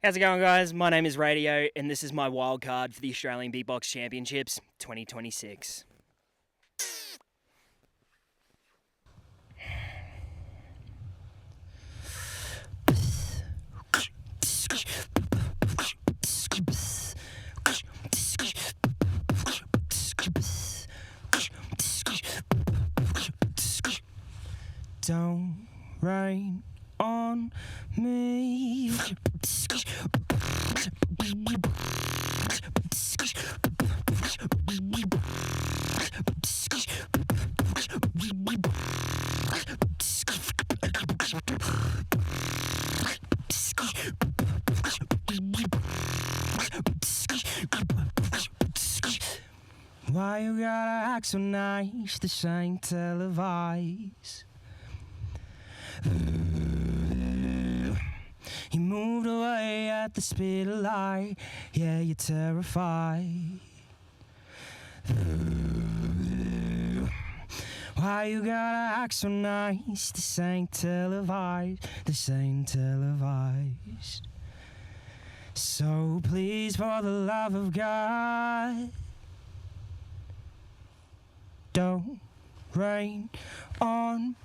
How's it going, guys? My name is RAY-D.O, and this is my wildcard for the Australian Beatbox Championships 2026. Don't rain on me. Why you gotta act so nice? This ain't televised. You moved away at the speed of light. Yeah, you're terrified. Why you gotta act so nice? This ain't televised. This ain't televised. So please, for the love of God, don't rain on.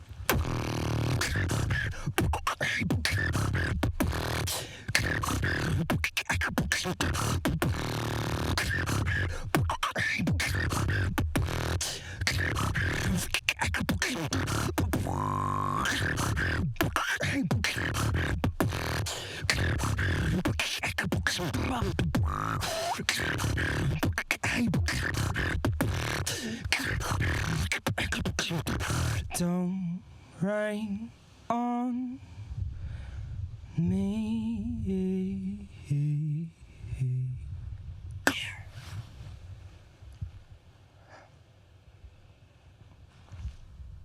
Don't rain on me.